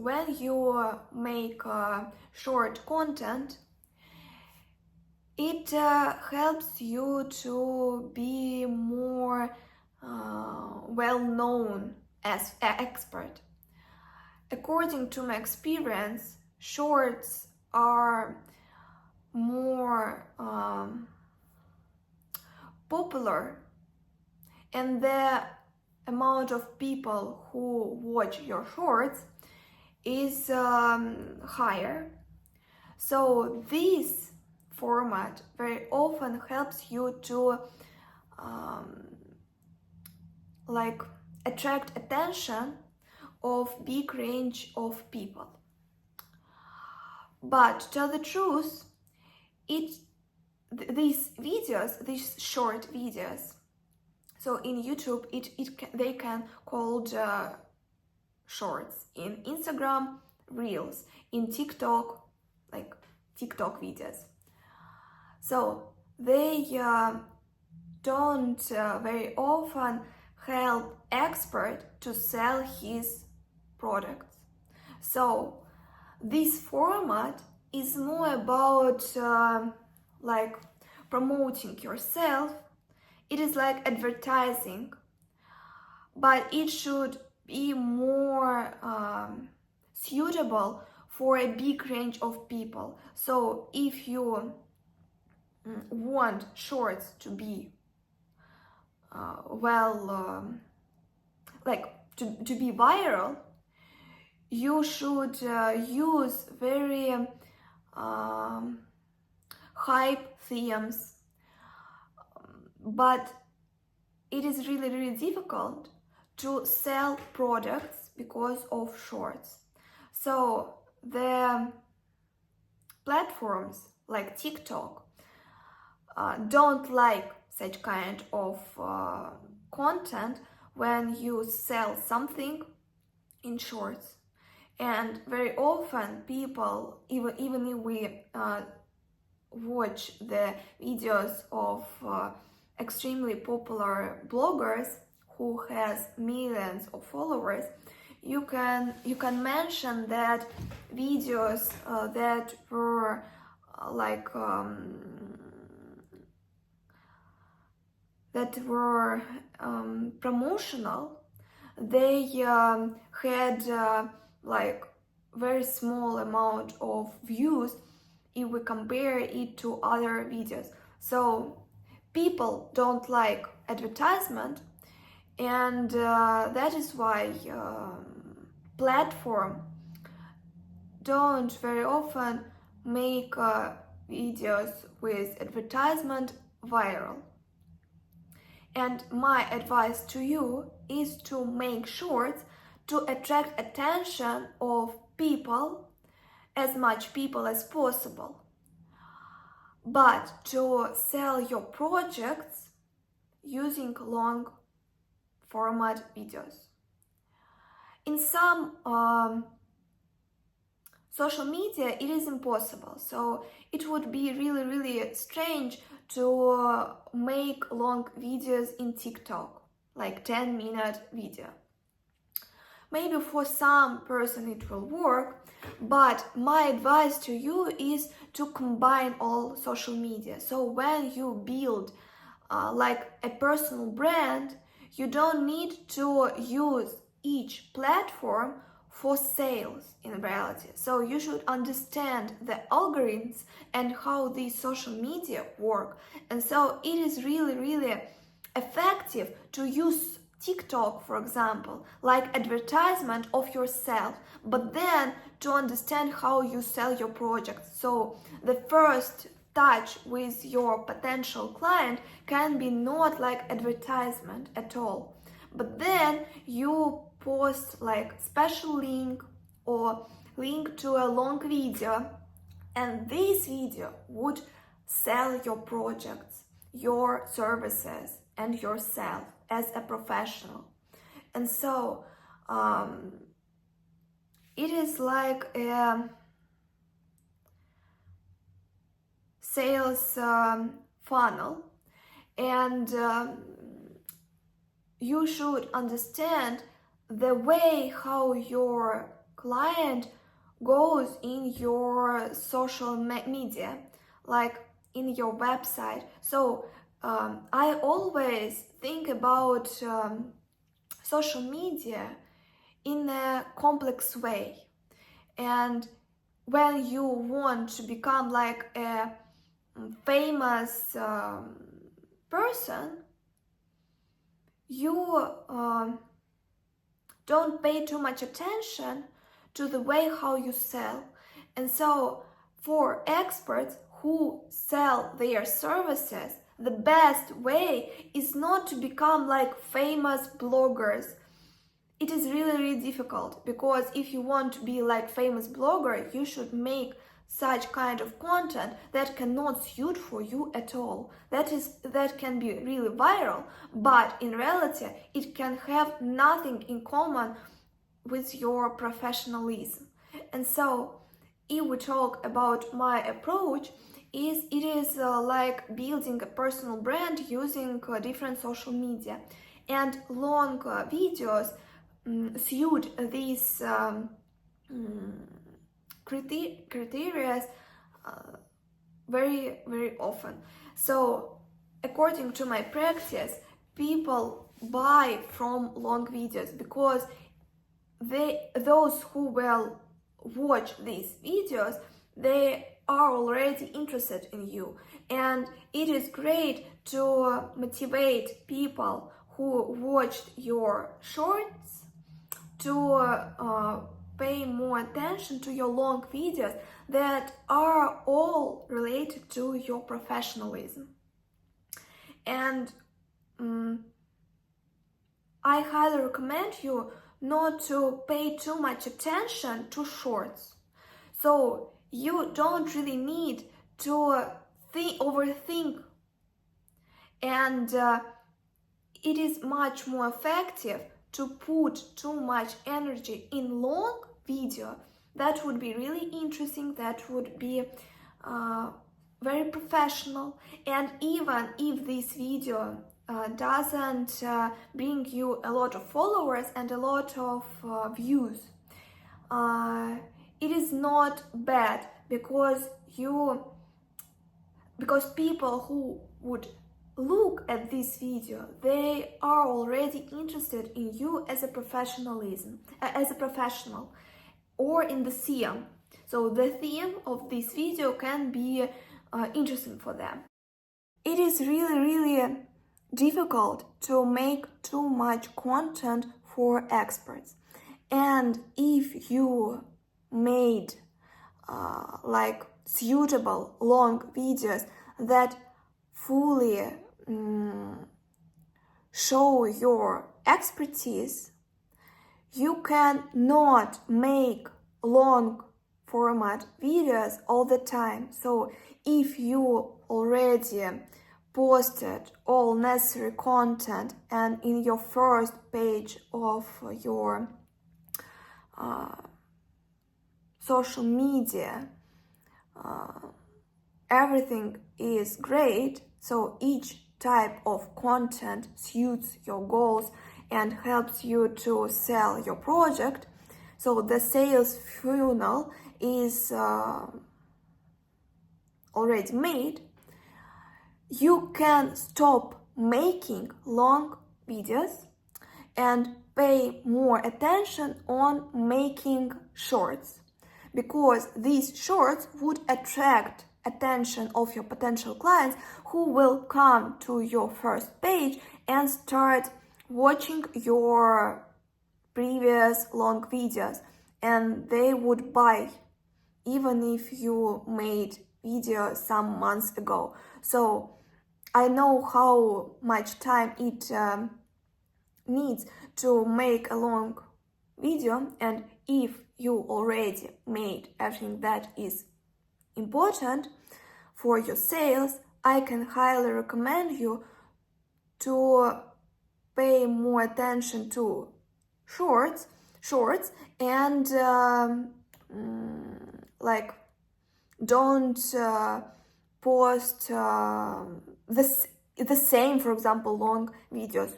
when you make short content, it helps you to be more well-known as an expert. According to my experience, shorts are more popular, and the amount of people who watch your shorts is higher. So this format very often helps you to like attract attention of big range of people. But to tell the truth, these short videos, so in YouTube they can called shorts, in Instagram reels, in TikTok like TikTok videos. So they don't very often help expert to sell his products. So this format is more about like promoting yourself. It is like advertising, but it should be more suitable for a big range of people. So if you want shorts to be to be viral, you should use very hype themes, but it is really difficult to sell products because of shorts. So the platforms like TikTok don't like such kind of content when you sell something in shorts. And very often people, even if we watch the videos of extremely popular bloggers who has millions of followers, you can mention that videos that were promotional, they had like very small amount of views if we compare it to other videos. So people don't like advertisement, and that is why platform don't very often make videos with advertisement viral. And my advice to you is to make shorts to attract attention of people, as much people as possible, but to sell your projects using long format videos. In some social media it is impossible, so it would be really strange to make long videos in TikTok, like 10-minute video. Maybe for some person it will work, but my advice to you is to combine all social media. So when you build like a personal brand, you don't need to use each platform for sales in reality. So you should understand the algorithms and how these social media work. And so it is really effective to use TikTok, for example, like advertisement of yourself, but then to understand how you sell your project. So the first touch with your potential client can be not like advertisement at all, but then you post like special link or link to a long video, and this video would sell your projects, your services, and yourself as a professional. And so it is like a sales funnel, and you should understand the way how your client goes in your social media, like in your website. So I always think about social media in a complex way. And when you want to become like a famous person, you don't pay too much attention to the way how you sell. And so for experts who sell their services, the best way is not to become like famous bloggers. It is really difficult, because if you want to be like famous blogger, you should make such kind of content that cannot suit for you at all. That can be really viral, but in reality it can have nothing in common with your professionalism. And so if we talk about my approach, it is like building a personal brand using different social media, and long videos suit these criteria very often. So according to my practice, people buy from long videos because those who will watch these videos, they are already interested in you, and it is great to motivate people who watched your shorts to pay more attention to your long videos that are all related to your professionalism. And I highly recommend you not to pay too much attention to shorts. So you don't really need to overthink, and it is much more effective to put too much energy in long video. That would be really interesting, that would be very professional, and even if this video doesn't bring you a lot of followers and a lot of views, it is not bad, because people who would look at this video, they are already interested in you as a professional, or in the theme. So the theme of this video can be interesting for them. It is really difficult to make too much content for experts, and if you made like suitable long videos that fully show your expertise, you can not make long format videos all the time. So if you already posted all necessary content, and in your first page of your social media everything is great, so each type of content suits your goals and helps you to sell your project, so the sales funnel is already made, you can stop making long videos and pay more attention on making shorts, because these shorts would attract attention of your potential clients, who will come to your first page and start watching your previous long videos, and they would buy even if you made video some months ago. So I know how much time it needs to make a long video, and if you already made everything that is important for your sales, I can highly recommend you to pay more attention to shorts and like don't post the same, for example, long videos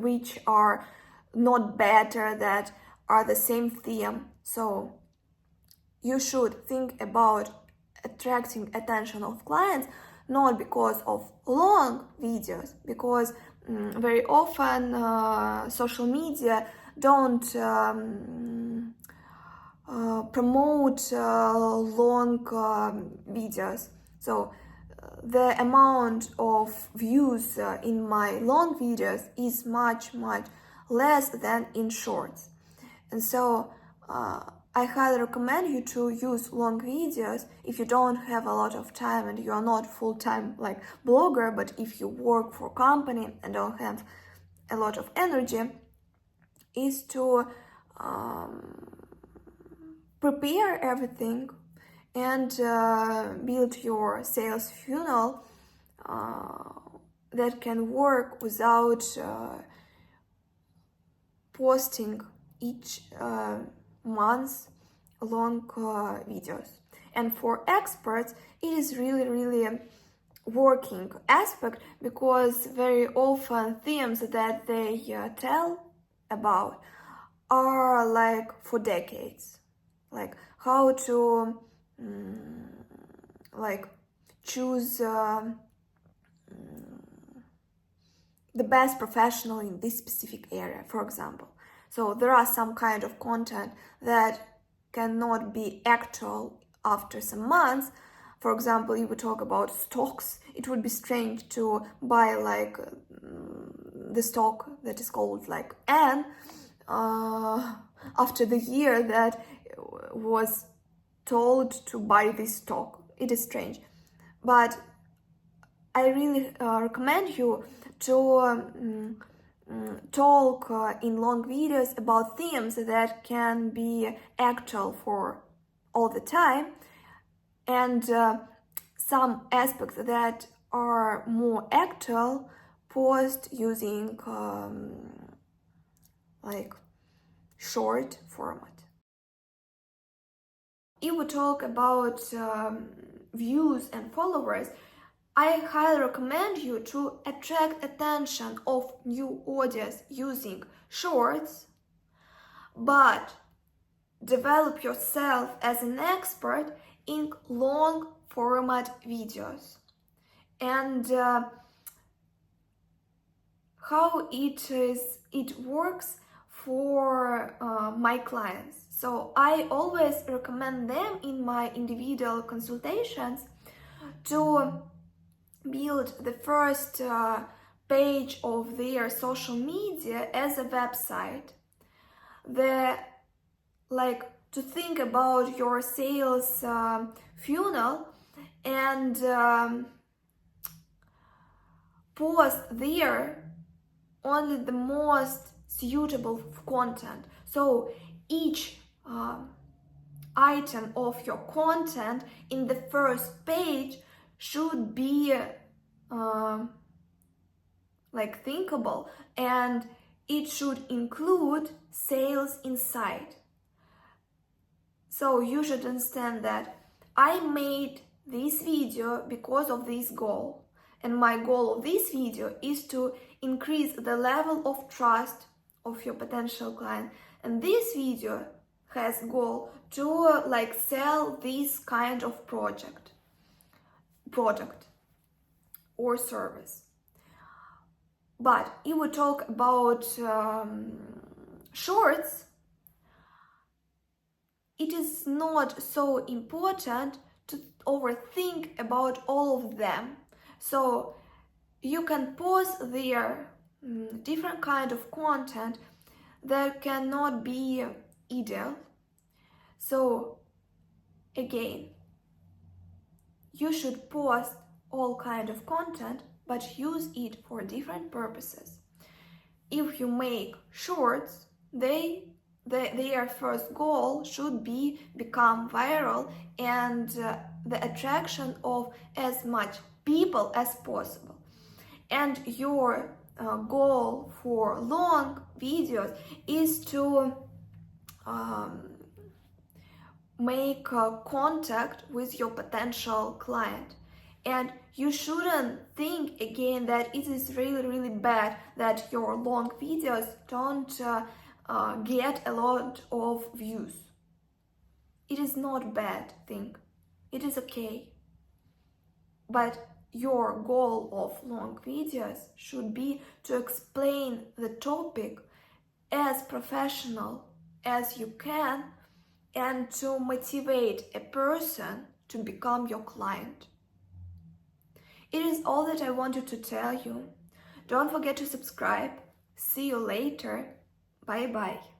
which are not better, that are the same theme. So you should think about attracting attention of clients not because of long videos, because very often social media don't promote long videos. So the amount of views in my long videos is much less than in shorts. And so I highly recommend you to use long videos if you don't have a lot of time and you are not full-time like blogger, but if you work for a company and don't have a lot of energy, is to prepare everything and build your sales funnel that can work without posting each month long videos. And for experts, it is really working aspect, because very often themes that they tell about are like for decades, like how to like choose the best professional in this specific area, for example. So there are some kind of content that cannot be actual after some months. For example, if we talk about stocks, it would be strange to buy like the stock that is called like N after the year that was told to buy this stock. It is strange. But I really recommend you to talk in long videos about themes that can be actual for all the time, and some aspects that are more actual post using like short format. If we talk about views and followers, I highly recommend you to attract attention of new audience using shorts, but develop yourself as an expert in long format videos. And how it works for my clients. So I always recommend them in my individual consultations to build the first page of their social media as a website. To think about your sales funnel and post there only the most suitable content. So each item of your content in the first page should be thinkable, and it should include sales inside. So you should understand that I made this video because of this goal, and my goal of this video is to increase the level of trust of your potential client, and this video has goal to sell this kind of product or service. But if we talk about shorts, it is not so important to overthink about all of them. So you can post there different kind of content that cannot be ideal. So again, you should post all kind of content, but use it for different purposes. If you make shorts, their first goal should be become viral and the attraction of as much people as possible. And your goal for long videos is to make contact with your potential client. And you shouldn't think again that it is really bad that your long videos don't get a lot of views. It is not a bad thing. It is okay. But your goal of long videos should be to explain the topic as professional as you can and to motivate a person to become your client. It is all that I wanted to tell you. Don't forget to subscribe. See you later. Bye bye.